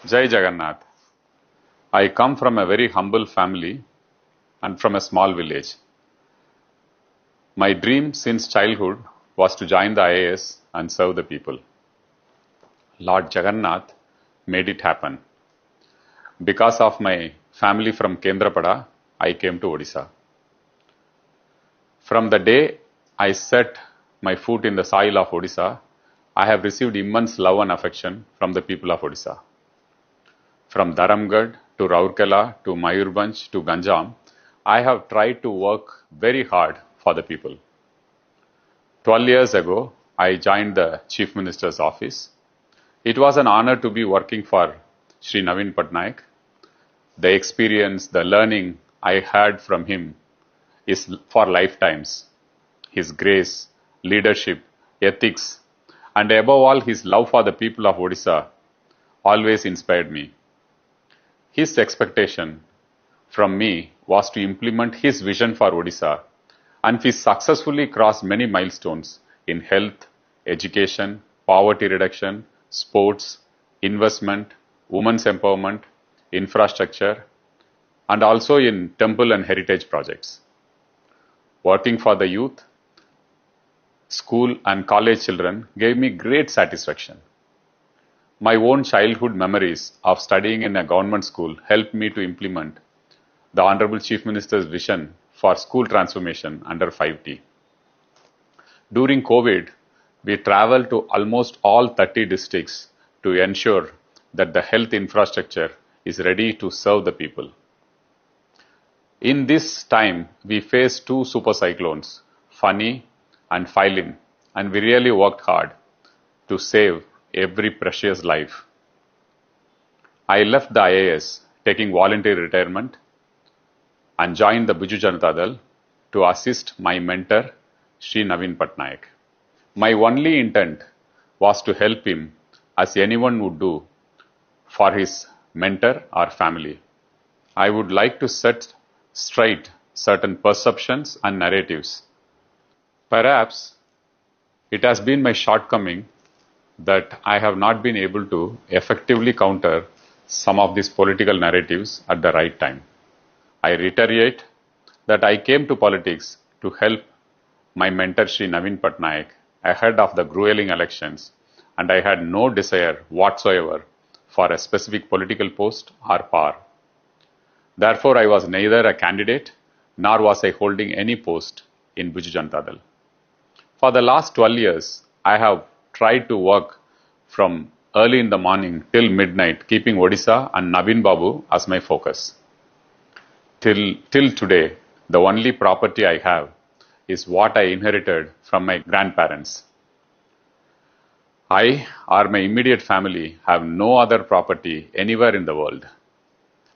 Jai Jagannath. I come from a very humble family and from a small village. My dream since childhood was to join the IAS and serve the people. Lord Jagannath made it happen. Because of my family from Kendrapada, I came to Odisha. From the day I set my foot in the soil of Odisha, I have received immense love and affection from the people of Odisha. From Dharamgarh to Rourkela to Mayurbhanj to Ganjam, I have tried to work very hard for the people. 12 years ago, I joined the Chief Minister's office. It was an honor to be working for Sri Navin Patnaik. The experience, the learning I had from him is for lifetimes. His grace, leadership, ethics, and above all his love for the people of Odisha always inspired me. His expectation from me was to implement his vision for Odisha, and we successfully crossed many milestones in health, education, poverty reduction, sports, investment, women's empowerment, infrastructure, and also in temple and heritage projects. Working for the youth, school and college children gave me great satisfaction. My own childhood memories of studying in a government school helped me to implement the Honorable Chief Minister's vision for school transformation under 5T. During COVID, we traveled to almost all 30 districts to ensure that the health infrastructure is ready to serve the people. In this time, we faced two super cyclones, Fani and Phylum, and we really worked hard to save every precious life. I left the IAS taking voluntary retirement and joined the Biju Janata Dal to assist my mentor Sri Navin Patnaik. My only intent was to help him as anyone would do for his mentor or family. I would like to set straight certain perceptions and narratives. Perhaps it has been my shortcoming that I have not been able to effectively counter some of these political narratives at the right time. I reiterate that I came to politics to help my mentor Sri Navin Patnaik ahead of the grueling elections, and I had no desire whatsoever for a specific political post or power. Therefore, I was neither a candidate nor was I holding any post in Biju Janata Dal. For the last 12 years, I have tried to work from early in the morning till midnight, keeping Odisha and Navin Babu as my focus. Till today, the only property I have is what I inherited from my grandparents. I or my immediate family have no other property anywhere in the world.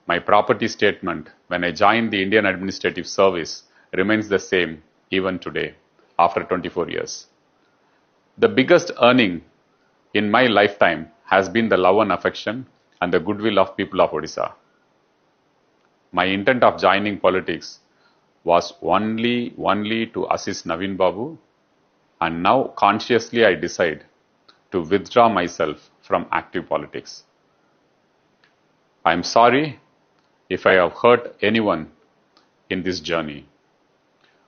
My property statement when I joined the Indian Administrative Service remains the same even today, after 24 years. The biggest earning in my lifetime has been the love and affection and the goodwill of people of Odisha. My intent of joining politics was only to assist Navin Babu, and now consciously I decide to withdraw myself from active politics. I am sorry if I have hurt anyone in this journey.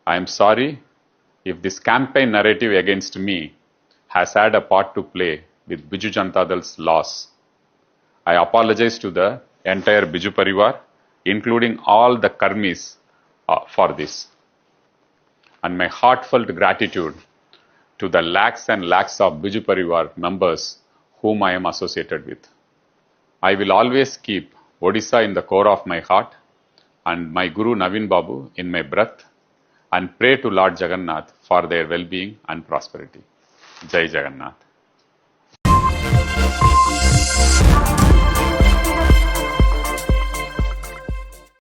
I am sorry if this campaign narrative against me has had a part to play with Biju Janata Dal's loss. I apologize to the entire Biju Parivar, including all the Karmis, for this. And my heartfelt gratitude to the lakhs and lakhs of Biju Parivar members whom I am associated with. I will always keep Odisha in the core of my heart and my Guru Navin Babu in my breath, and pray to Lord Jagannath for their well-being and prosperity. Jai Jagannath.